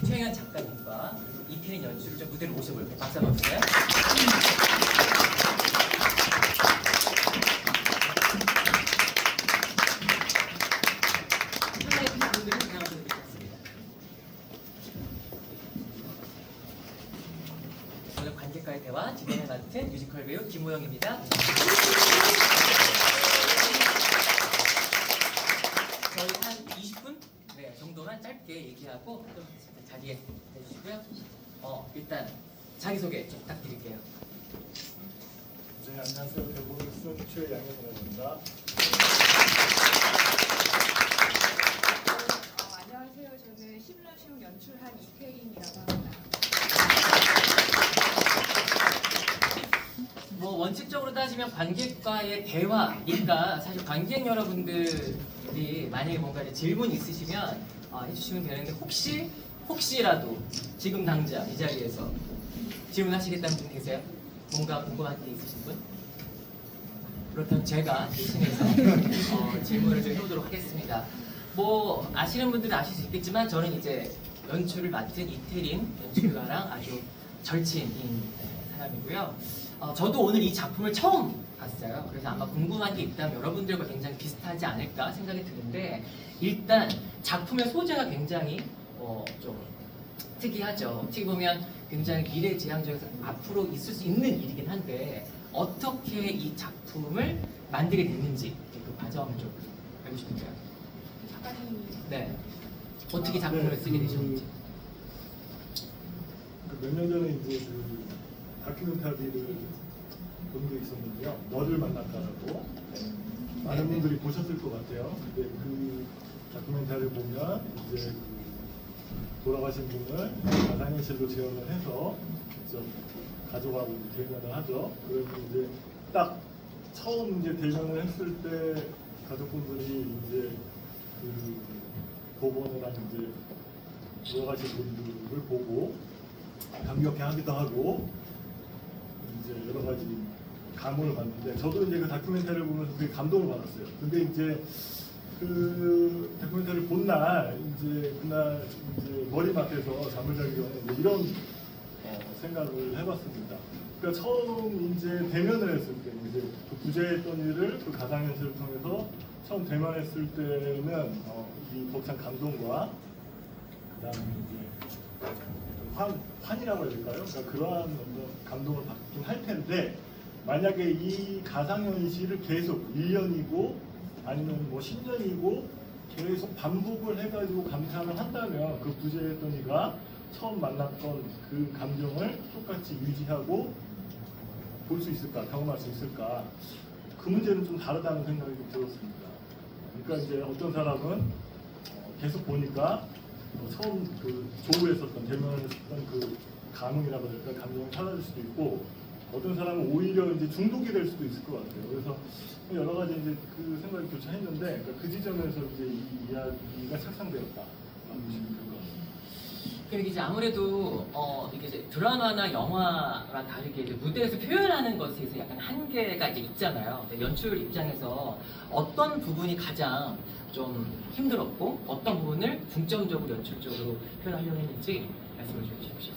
김태현 작가님과 그리고 이태린 연출을 좀 무대로 모셔볼게요. 박수 한번 주세요. 참여해주신 분들은 그냥 드리겠습니다. 오늘 관객과의 대화 진행을 맡은 뮤지컬 배우 김호영입니다. 저희 한 20분 정도만 짧게 얘기하고 좀 자리에 해주시고요. 일단 자기소개 좀 부탁드릴게요. 네, 안녕하세요. 대본을 쓴 최양현입니다. 안녕하세요. 저는 심러시움 연출한 이태린이라고 합니다. 뭐 원칙적으로 따지면 관객과의 대화니까 사실 관객 여러분들이 만약에 뭔가 이제 질문 있으시면 해주시면 되는데 혹시라도 지금 당장 이 자리에서 질문하시겠다는 분 계세요? 뭔가 궁금한 게 있으신 분? 그렇다면 제가 대신해서 질문을 좀 해보도록 하겠습니다. 뭐 아시는 분들은 아실 수 있겠지만 저는 이제 연출을 맡은 이태린 연출가랑 아주 절친인 사람이고요. 저도 오늘 이 작품을 처음 봤어요. 그래서 아마 궁금한 게 있다면 여러분들과 굉장히 비슷하지 않을까 생각이 드는데, 일단 작품의 소재가 굉장히 좀 특이하죠. 어떻게 보면 굉장히 미래지향적에서 앞으로 있을 수 있는 일이긴 한데 어떻게 이 작품을 만들게 됐는지 그 과정을 좀 알고 싶은데요. 작가님이 네. 어떻게 작품을 쓰게 되셨는지. 몇 년 전에 이제 그 다큐멘터리를 본 게 있었는데요. 너를 만났다라고 많은 분들이 보셨을 것 같아요. 근데 그 다큐멘터리를 보면 이제 그 돌아가신 분을 가상현실로 재현을 해서 직접 가져가고 대면을 하죠. 그래서 이제 딱 처음 이제 대면을 했을 때 가족분들이 이제 그 법원이랑 이제 돌아가신 분들을 보고 감격해하기도 하고 이제 여러 가지 감흥을 받는데, 저도 이제 그 다큐멘터리를 보면서 되게 감동을 받았어요. 근데 이제 그 다큐멘터리를 본 날 이제 그날 이제 머리맡에서 잠을 자기 전에 이제 이런 생각을 해봤습니다. 그러니까 처음 이제 대면을 했을 때 이제 그 부재했던 일을 그 가상현실을 통해서 처음 대면했을 때는 이 벅찬 감동과 그다음에 이제 환이라고 해야 될까요? 그러니까 그러한 어떤 감동을 받긴 할 텐데, 만약에 이 가상현실을 계속 1년이고 아니면 뭐 10년이고 계속 반복을 해가지고 감상을 한다면 그 부재했던 이가 처음 만났던 그 감정을 똑같이 유지하고 볼 수 있을까, 경험할 수 있을까, 그 문제는 좀 다르다는 생각이 좀 들었습니다. 그러니까 이제 어떤 사람은 계속 보니까 처음 그 조우했었던 대면을 했었던 그 감흥이라고 할까, 감정이 사라질 수도 있고, 어떤 사람은 오히려 이제 중독이 될 수도 있을 것 같아요. 그래서 여러 가지 이제 그 생각이 교차했는데, 그러니까 그 지점에서 이제 이 이야기가 착상되었다. 그리고 이제 아무래도 이게 이제 드라마나 영화랑 다르게 이제 무대에서 표현하는 것에 있어서 약간 한계가 이제 있잖아요. 연출 입장에서 어떤 부분이 가장 좀 힘들었고 어떤 부분을 중점적으로 연출적으로 표현하려고 했는지 말씀을 좀 해주십시오.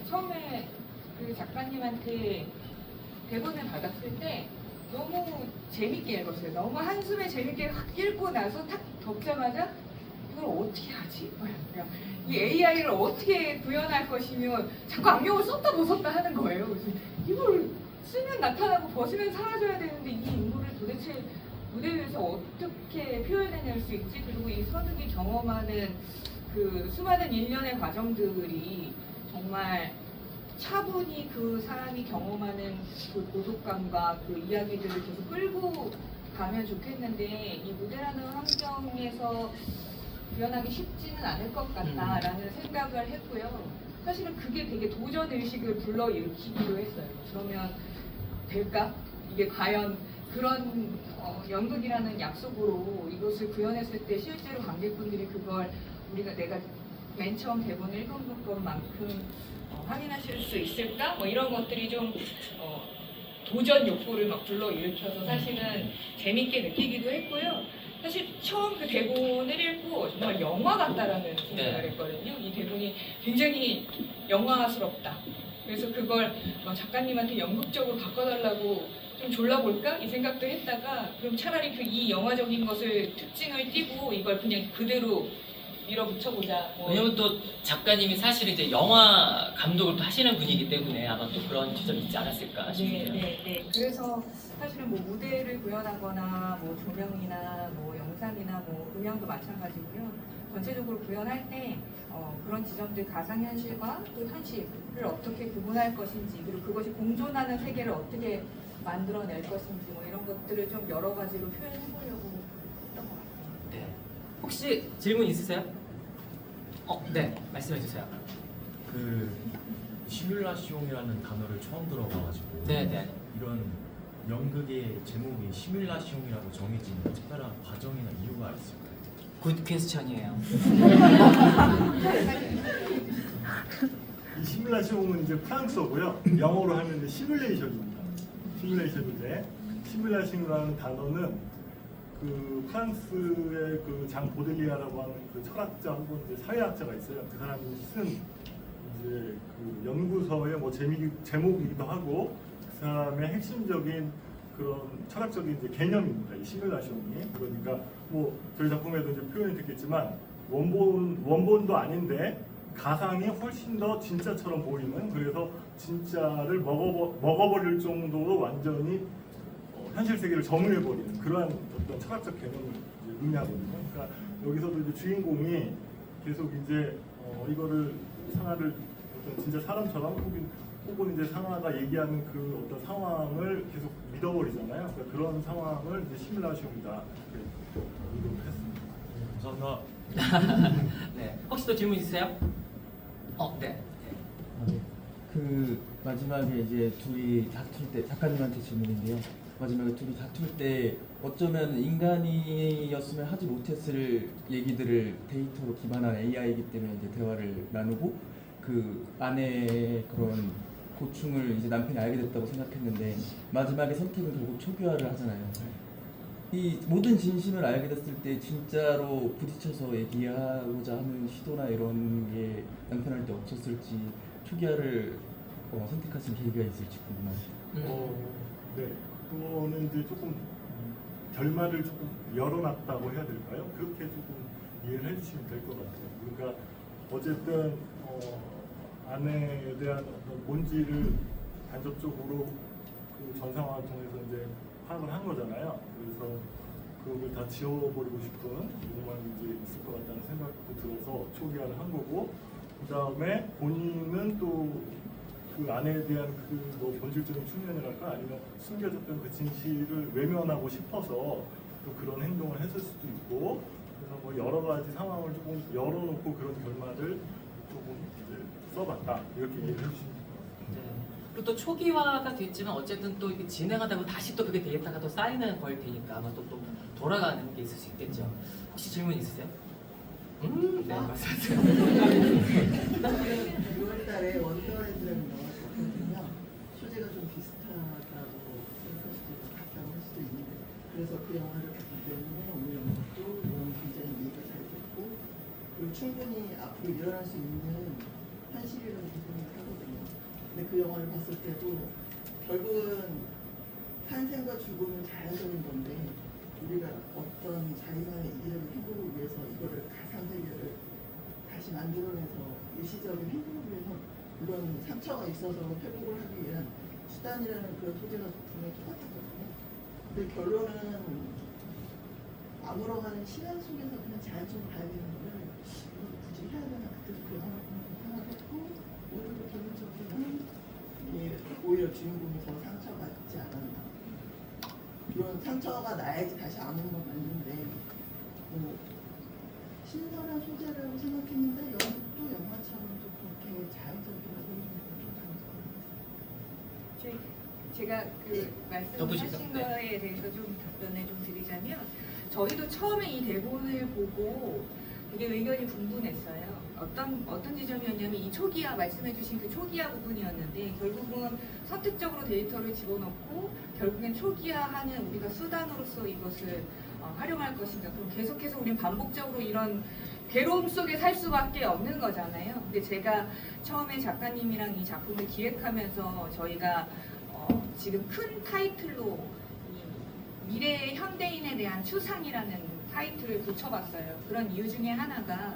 처음에 그 작가님한테 대본을 받았을 때 너무 재밌게 읽었어요. 너무 한숨에 재밌게 확 읽고 나서 탁 덮자마자 이걸 어떻게 하지? 그러니까 이 AI를 어떻게 구현할 것이며 자꾸 안경을 썼다 벗었다 하는 거예요. 그래서 이걸 쓰면 나타나고 벗으면 사라져야 되는데 이 인물을 도대체 무대 위에서 어떻게 표현해낼 수 있지? 그리고 이 선욱이 경험하는 그 수많은 일련의 과정들이 정말 차분히 그 사람이 경험하는 그 고독감과 그 이야기들을 계속 끌고 가면 좋겠는데, 이 무대라는 환경에서 구현하기 쉽지는 않을 것 같다라는 생각을 했고요. 사실은 그게 되게 도전의식을 불러일으키기도 했어요. 그러면 될까? 이게 과연 그런 연극이라는 약속으로 이것을 구현했을 때 실제로 관객분들이 그걸 내가 맨 처음 대본을 읽은 것만큼 확인하실 수 있을까? 뭐 이런 것들이 좀 도전 욕구를 막 불러일으켜서 사실은 재밌게 느끼기도 했고요. 사실 처음 그 대본을 읽고 정말 영화 같다라는 생각을 네. 했거든요. 이 대본이 굉장히 영화스럽다. 그래서 그걸 작가님한테 연극적으로 바꿔달라고 좀 졸라볼까? 이 생각도 했다가 그럼 차라리 그 이 영화적인 것을 특징을 띠고 이걸 그냥 그대로 밀어붙여보자. 왜냐면 또 작가님이 사실 이제 영화 감독을 또 하시는 분이기 때문에 아마 또 그런 지점이 있지 않았을까 싶네요. 네. 그래서 사실은 뭐 무대를 구현하거나 뭐 조명이나 뭐 영상이나 뭐 음향도 마찬가지고요. 전체적으로 구현할 때 그런 지점들 가상현실과 또 현실을 어떻게 구분할 것인지 그리고 그것이 공존하는 세계를 어떻게 만들어낼 것인지 뭐 이런 것들을 좀 여러 가지로 표현해보려고 했던 것 같아요. 네. 혹시 질문 있으세요? 네. 말씀해 주세요. 그 시뮬라시옹이라는 단어를 처음 들어봐가지고 네네. 이런 연극의 제목이 시뮬라시옹이라고 정해진 특별한 과정이나 이유가 있을까요? 굿 퀘스천이에요. 이 시뮬라시옹은 이제 프랑스어고요. 영어로 하면 이제 시뮬레이션입니다. 시뮬레이션인데 시뮬라시옹이라는 단어는 그 프랑스의 그 장 보델리아라고 하는 그 철학자 혹은 이제 사회학자가 있어요. 그 사람이 쓴 이제 그 연구서의 뭐 제목이기도 하고 그 사람의 핵심적인 그런 철학적인 이제 개념입니다. 이 시뮬라시옹이. 그러니까 뭐 저희 작품에도 이제 표현이 됐겠지만 원본도 아닌데 가상이 훨씬 더 진짜처럼 보이는, 그래서 진짜를 먹어버릴 정도로 완전히 현실 세계를 정의해버리는 그러한 어떤 철학적 개념을 이제 의미하거든요. 그러니까 여기서도 이제 주인공이 계속 이제 이거를 상아를 어떤 진짜 사람처럼 혹은 이제 상아가 얘기하는 그 어떤 상황을 계속 믿어버리잖아요. 그러니까 그런 상황을 이제 시뮬라시옹이다 이렇게 의도를 했습니다. 감사합니다. 네. 혹시 또 질문 있으세요? 네. 네. 그 마지막에 이제 둘이 다툴 때 작가님한테 질문인데요. 마지막에 둘이 다툴 때 어쩌면 인간이었으면 하지 못했을 얘기들을 데이터로 기반한 AI이기 때문에 이제 대화를 나누고 그 아내의 그런 고충을 이제 남편이 알게 됐다고 생각했는데 마지막에 선택은 결국 초기화를 하잖아요. 이 모든 진심을 알게 됐을 때 진짜로 부딪혀서 얘기하고자 하는 시도나 이런 게 남편한테 없었을지 초기화를 선택하신 계기가 있을지 궁금합니다. 네. 그거는 이제 조금 결말을 조금 열어놨다고 해야 될까요? 그렇게 조금 이해를 해주시면 될 것 같아요. 그러니까 어쨌든 아내에 대한 어떤 본질을 간접적으로 그 전 상황을 통해서 이제 파악을 한 거잖아요. 그래서 그걸 다 지워버리고 싶은 욕망이 이제 있을 것 같다는 생각도 들어서 초기화를 한 거고, 그 다음에 본인은 또 그 아내에 대한 그 뭐 본질적인 측면이랄까 아니면 숨겨졌던 그 진실을 외면하고 싶어서 또 그런 행동을 했을 수도 있고, 그래서 뭐 여러 가지 상황을 조금 열어놓고 그런 결말을 조금 이제 써봤다 이렇게 이해를 해주시면 됩니다. 네. 그리고 또 초기화가 됐지만 어쨌든 또 이게 진행하다 보면 다시 또 그게 데이터가 또 쌓이는 걸 테니까 아마 또 돌아가는 게 있을 수 있겠죠. 혹시 질문 있으세요? 네, 말씀하세요. 6월달에 원더랜드라는 영화 작품이거든요. 소재가 좀 비슷하다고 생각할 수도 있고 같다고 할 수도 있는데, 그래서 그 영화를 봤기 때문에 오늘 영화도 굉장히 이해가 잘 됐고, 그리고 충분히 앞으로 일어날 수 있는 현실이라고 생각을 하거든요. 근데 그 영화를 봤을 때도 결국은 탄생과 죽음은 자연적인 건데 우리가 어떤 자기만의 이기적인 행복을 위해서 이거를 가상세계를 다시 만들어내서 일시적인 행복을 위해서 이런 상처가 있어서 회복을 하기 위한 수단이라는 그런 소재가 분명히 똑같거든요. 근데 결론은 아물어가는 시간 속에서 그냥 자연적으로 가야 되는 거를 이걸 굳이 해야 되나, 그때도 그 영화를 보면서 생각했고, 오늘도 결론적으로는 오히려 주인공이 더 상처받지 않았나. 이런 상처가 나야지 다시 아무런 건 맞는데 뭐 신선한 소재라고 생각했는데 영화도 영화처럼 또 그렇게 자연스럽게 만들어지는 건 제가 그 말씀하신 거에 대해서 좀 답변을 좀 드리자면, 저희도 처음에 이 대본을 보고 되게 의견이 분분했어요. 어떤 지점이었냐면 이 초기화 말씀해주신 그 초기화 부분이었는데, 결국은 선택적으로 데이터를 집어넣고 결국엔 초기화하는 우리가 수단으로서 이것을 활용할 것인가. 그럼 계속해서 우리는 반복적으로 이런 괴로움 속에 살 수밖에 없는 거잖아요. 근데 제가 처음에 작가님이랑 이 작품을 기획하면서 저희가 지금 큰 타이틀로 이 미래의 현대인에 대한 추상이라는 타이틀을 붙여봤어요. 그런 이유 중에 하나가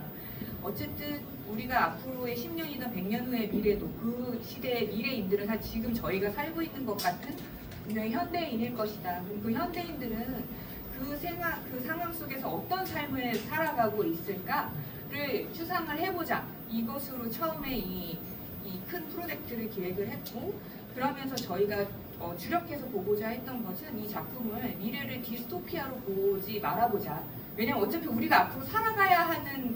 어쨌든 우리가 앞으로의 10년이든 100년 후의 미래도 그 시대의 미래인들은 다 지금 저희가 살고 있는 것 같은 분명히 현대인일 것이다. 그럼 그 현대인들은 그 상황 속에서 어떤 삶을 살아가고 있을까를 추상을 해보자. 이것으로 처음에 이 큰 프로젝트를 기획을 했고, 그러면서 저희가 주력해서 보고자 했던 것은 이 작품을 미래를 디스토피아로 보지 말아보자. 왜냐면 어차피 우리가 앞으로 살아가야 하는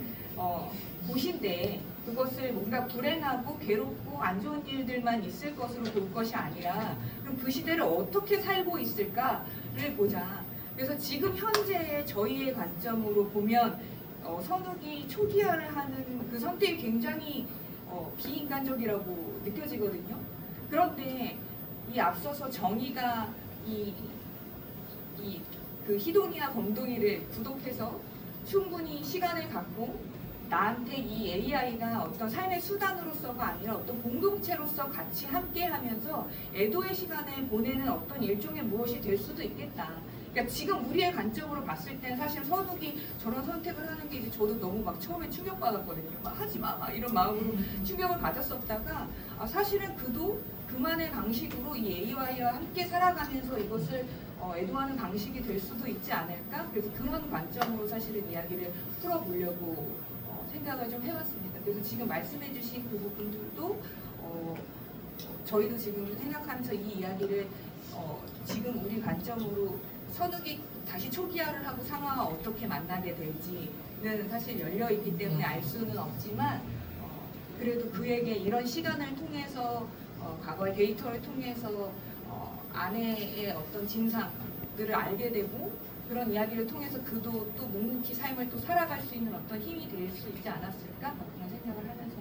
곳인데 그것을 뭔가 불행하고 괴롭고 안 좋은 일들만 있을 것으로 볼 것이 아니라 그럼 그 시대를 어떻게 살고 있을까를 보자. 그래서 지금 현재의 저희의 관점으로 보면 선욱이 초기화를 하는 그 선택이 굉장히 비인간적이라고 느껴지거든요. 그런데 이 앞서서 정의가 그 희동이와 범동이를 구독해서 충분히 시간을 갖고 나한테 이 AI가 어떤 삶의 수단으로서가 아니라 어떤 공동체로서 같이 함께하면서 애도의 시간을 보내는 어떤 일종의 무엇이 될 수도 있겠다. 그러니까 지금 우리의 관점으로 봤을 때는 사실 선욱이 저런 선택을 하는 게 이제 저도 너무 막 처음에 충격받았거든요. 막 하지 마, 막 이런 마음으로 충격을 받았었다가 사실은 그도 그만의 방식으로 이 AI와 함께 살아가면서 이것을 애도하는 방식이 될 수도 있지 않을까? 그래서 그런 관점으로 사실은 이야기를 풀어보려고 생각을 좀 해봤습니다. 그래서 지금 말씀해주신 그 부분들도 저희도 지금 생각하면서 이 이야기를 지금 우리 관점으로 선욱이 다시 초기화를 하고 상황을 어떻게 만나게 될지는 사실 열려 있기 때문에 알 수는 없지만 그래도 그에게 이런 시간을 통해서 과거의 데이터를 통해서 아내의 어떤 진상들을 알게 되고 그런 이야기를 통해서 그도 또 묵묵히 삶을 또 살아갈 수 있는 어떤 힘이 될 수 있지 않았을까? 그런 생각을 하면서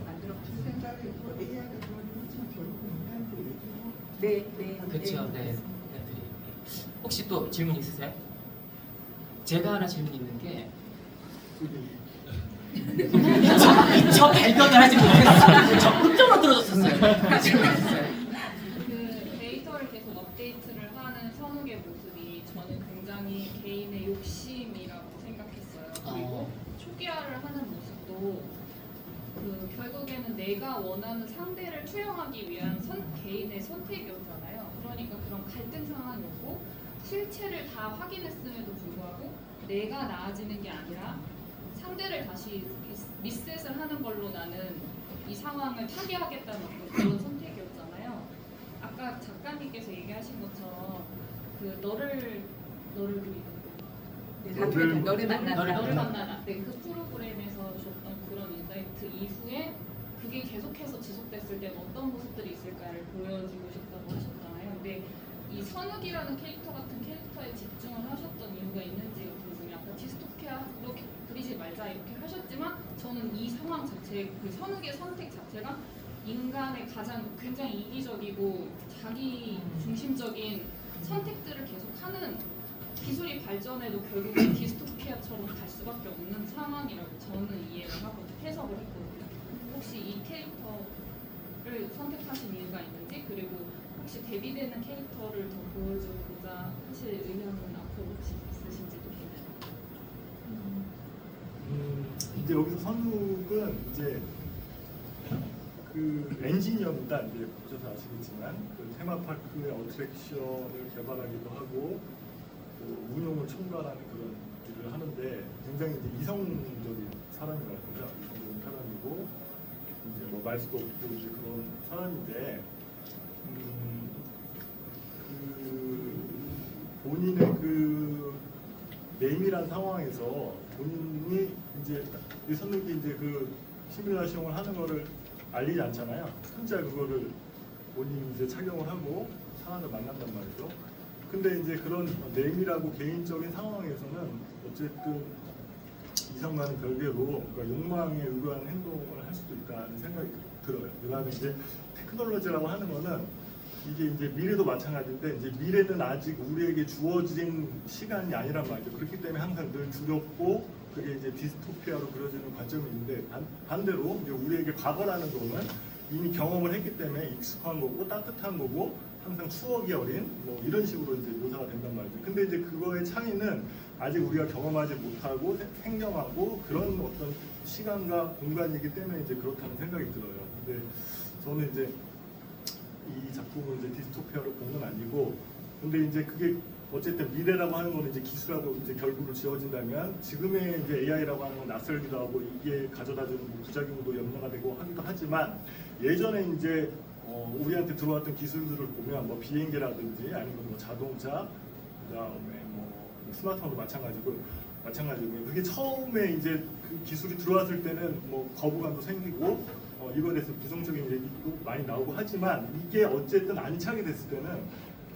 만들었습니다. 그 생각이고 AI가 그런 거지만 결국은 인간도 얘기하고 네. 그렇죠. 네. 혹시 또 질문 있으세요? 제가 하나 질문 있는 게 저 발견을 하지 못했어요. 적극적으로 들어줬었어요. 그 데이터를 계속 업데이트를 하는 선욱의 모습이 저는 굉장히 개인의 욕심이라고 생각했어요. 그리고 초기화를 하는 모습도 그 결국에는 내가 원하는 상대를 투영하기 위한 개인의 선택이었잖아요. 그러니까 그런 갈등 상황이었고 실체를 다 확인했음에도 불구하고 내가 나아지는 게 아니라 상대를 다시 리셋을 하는 걸로 나는 이 상황을 타개하겠다는 어떤 그런 선택이었잖아요. 아까 작가님께서 얘기하신 것처럼 그 너를 너를 만나다. 네, 그 프로그램에서 줬던 그런 인사이트 이후에 그게 계속해서 지속됐을 때 어떤 모습들이 있을까를 보여주고 싶다고 하셨잖아요. 근데 이 선욱이라는 캐릭터 같은 캐릭터에 집중을 하셨던 이유가 있는지가 궁금해요. 아까 디스토피아로 그리지 말자 이렇게 하셨지만 저는 이 상황 자체, 그 선욱의 선택 자체가 인간의 가장 굉장히 이기적이고 자기 중심적인 선택들을 계속하는 기술이 발전해도 결국은 디스토피아처럼 갈 수밖에 없는 상황이라고 저는 이해를 하고 해석을 했거든요. 혹시 이 캐릭터를 선택하신 이유가 있는지, 그리고 혹시 대비되는 캐릭터를 더 보여주고자 하실 의향은 앞으로 혹시 있으신지도 궁금해요. 이제 여기서 선욱은 이제 그 엔지니어입니다. 이제 보셔서 아시겠지만 그 테마파크의 어트랙션을 개발하기도 하고 또 운영을 총괄하는 그런 일을 하는데 굉장히 이제 이성적인 사람이라고요. 이성적인 사람이고 이제 뭐 말수도 없고 이제 그런 사람인데 그 본인의 그 내밀한 상황에서 본인이 이제 이 선욱이 이제 그 시뮬레이션을 하는 거를 알리지 않잖아요. 혼자 그거를 본인이 이제 착용을 하고 사람을 만난단 말이죠. 근데 이제 그런 내밀하고 개인적인 상황에서는 어쨌든 이성과는 별개로 그러니까 욕망에 의거한 행동을 할 수도 있다는 생각이 들어요. 그다음에 이제 테크놀로지라고 하는 거는 이게 이제 미래도 마찬가지인데 이제 미래는 아직 우리에게 주어진 시간이 아니란 말이죠. 그렇기 때문에 항상 늘 두렵고 그게 이제 디스토피아로 그려지는 관점이 있는데 반대로 이제 우리에게 과거라는 거는 이미 경험을 했기 때문에 익숙한 거고 따뜻한 거고 항상 추억이 어린 뭐 이런 식으로 이제 묘사가 된단 말이죠. 근데 이제 그거의 차이는 아직 우리가 경험하지 못하고 생경하고 그런 어떤 시간과 공간이기 때문에 이제 그렇다는 생각이 들어요. 근데 저는 이제 이 작품을 이제 디스토피아로 본 건 아니고, 근데 이제 그게 어쨌든 미래라고 하는 거는 이제 기술하고 이제 결부로 지어진다면 지금의 이제 AI라고 하는 건 낯설기도 하고 이게 가져다주는 뭐 부작용도 염려가 되고 하기도 하지만 예전에 이제 우리한테 들어왔던 기술들을 보면 뭐 비행기라든지 아니면 뭐 자동차, 그다음에 뭐 스마트폰도 마찬가지고 그게 처음에 이제 그 기술이 들어왔을 때는 뭐 거부감도 생기고 이거에 대해서 부정적인 얘기도 많이 나오고 하지만 이게 어쨌든 안착이 됐을 때는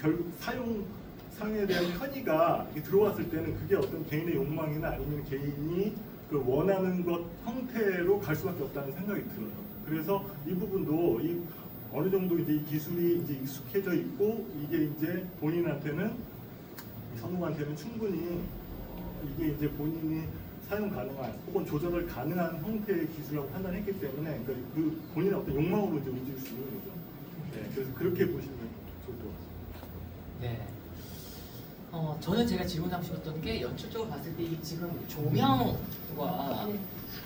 결국 사용상에 대한 편의가 이렇게 들어왔을 때는 그게 어떤 개인의 욕망이나 아니면 개인이 그 원하는 것 형태로 갈 수밖에 없다는 생각이 들어요. 그래서 이 부분도 어느 정도 이제 이 기술이 이제 익숙해져 있고 이게 이제 본인한테는 선우한테는 충분히 이게 이제 본인이 사용 가능한 혹은 조절을 가능한 형태의 기술이라고 판단했기 때문에 그러니까 그 본인의 어떤 욕망으로 이제 움직일 수 있는 거죠. 네, 그래서 그렇게 보시면 좋을 것 같습니다. 네. 저는 제가 질문하고 싶었던 게 연출적으로 봤을 때 이 지금 조명과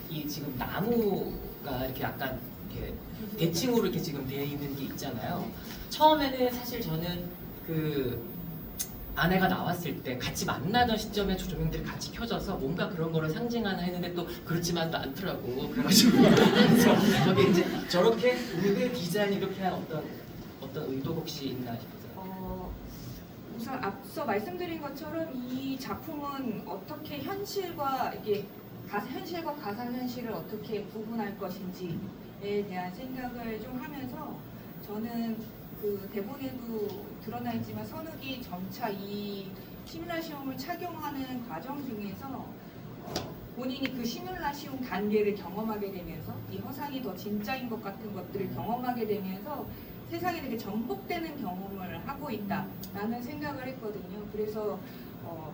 이 지금 나무가 이렇게 약간 이렇게 대칭으로 이렇게 지금 되어 있는 게 있잖아요. 처음에는 사실 저는 그 아내가 나왔을 때 같이 만나던 시점에 조명들이 같이 켜져서 뭔가 그런 거를 상징하나 했는데 또 그렇지만도 않더라고. 그래가지고 그래서 저게 이제 저렇게 무대 디자인 이렇게 한 어떤 의도 혹시 있나 싶어서. 우선 앞서 말씀드린 것처럼 이 작품은 어떻게 현실과 이게 현실과 가상현실을 어떻게 구분할 것인지에 대한 생각을 좀 하면서 저는 그 대본에도 드러나 있지만 선욱이 점차 이 시뮬라시움을 착용하는 과정 중에서 본인이 그 시뮬라시움 단계를 경험하게 되면서 이 허상이 더 진짜인 것 같은 것들을 경험하게 되면서 세상에 되게 전복되는 경험을 하고 있다라는 생각을 했거든요. 그래서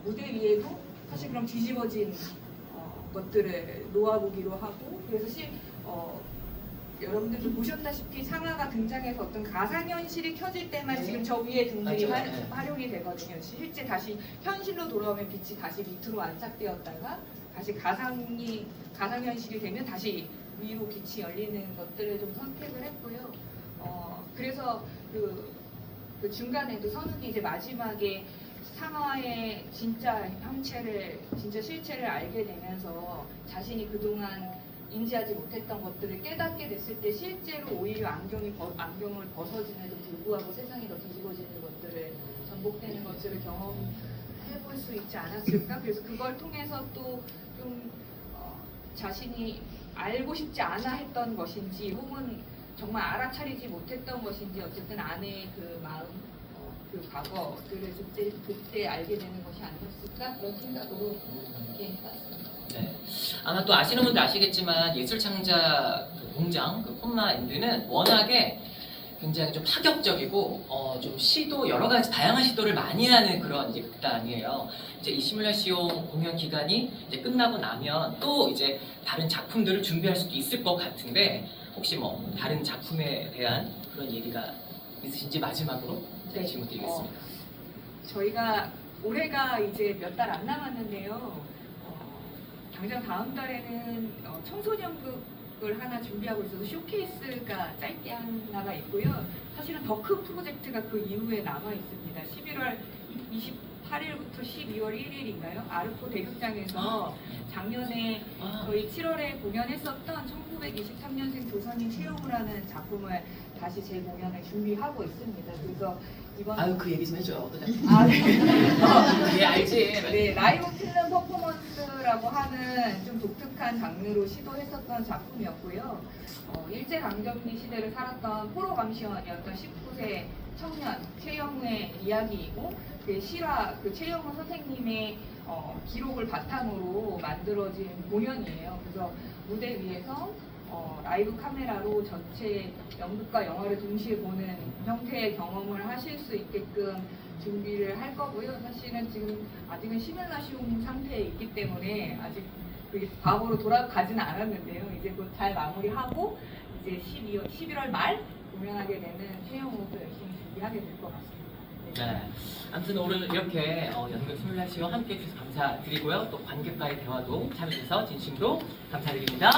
무대 위에도 사실 그럼 뒤집어진 것들을 놓아보기로 하고 그래서 여러분들도 보셨다시피 상아가 등장해서 어떤 가상현실이 켜질 때만 네. 지금 저 위에 등들이 맞아요. 네. 활용이 되거든요. 실제 다시 현실로 돌아오면 빛이 다시 밑으로 안착되었다가 다시 가상현실이 되면 다시 위로 빛이 열리는 것들을 좀 선택을 했고요. 그래서 그 중간에도 선욱이 이제 마지막에 상아의 진짜 실체를 알게 되면서 자신이 그동안 인지하지 못했던 것들을 깨닫게 됐을 때 실제로 오히려 안경을 벗어짐에도 불구하고 세상이 더 뒤집어지는 것들을 전복되는 것들을 경험해볼 수 있지 않았을까? 그래서 그걸 통해서 또 좀 자신이 알고 싶지 않아 했던 것인지 혹은 정말 알아차리지 못했던 것인지 어쨌든 아내의 그 마음, 그 과거들을 그때 알게 되는 것이 아니었을까? 그런 생각으로 이렇게 해봤습니다. 네. 아마 또 아시는 분들 아시겠지만 예술창작 공장 콤마 엔드는 워낙에 굉장히 좀 파격적이고 좀 여러 가지 다양한 시도를 많이 하는 그런 이제 극단이에요. 이제 이 시뮬라시온 공연 기간이 이제 끝나고 나면 또 이제 다른 작품들을 준비할 수도 있을 것 같은데 혹시 뭐 다른 작품에 대한 그런 얘기가 있으신지 마지막으로 네. 질문 드리겠습니다. 저희가 올해가 이제 몇 달 안 남았는데요. 당장 다음 달에는 청소년극을 하나 준비하고 있어서 쇼케이스가 짧게 하나가 있고요. 사실은 더 큰 프로젝트가 그 이후에 남아 있습니다. 11월 28일부터 12월 1일인가요? 아르포 대극장에서 작년에 저희 7월에 공연했었던 1923년생 조선인 채용우라는 작품을 다시 재공연을 준비하고 있습니다. 그래서 이번 아유 그 얘기 좀 해줘요. 어떤 작품? 네. 예 알지. 네, 라이브 필름 퍼포먼스라고 하는 좀 독특한 장르로 시도했었던 작품이었고요. 일제강점기 시대를 살았던 포로 감시원이었던 19세 청년 최영우의 이야기이고 그 실화 그 최영우 선생님의 기록을 바탕으로 만들어진 공연이에요. 그래서 무대 위에서 라이브 카메라로 전체 연극과 영화를 동시에 보는 형태의 경험을 하실 수 있게끔 준비를 할 거고요. 사실은 지금 아직은 시뮬라시움 상태에 있기 때문에 아직 그게 과거로 돌아가지는 않았는데요. 이제 곧 잘 마무리하고 이제 11월 말 공연하게 되는 체험으로도 열심히 준비하게 될 것 같습니다. 네. 아무튼 오늘 이렇게 연극 시뮬라시와 함께 해주셔서 감사드리고요. 또 관객과의 대화도 참여해주셔서 진심으로 감사드립니다.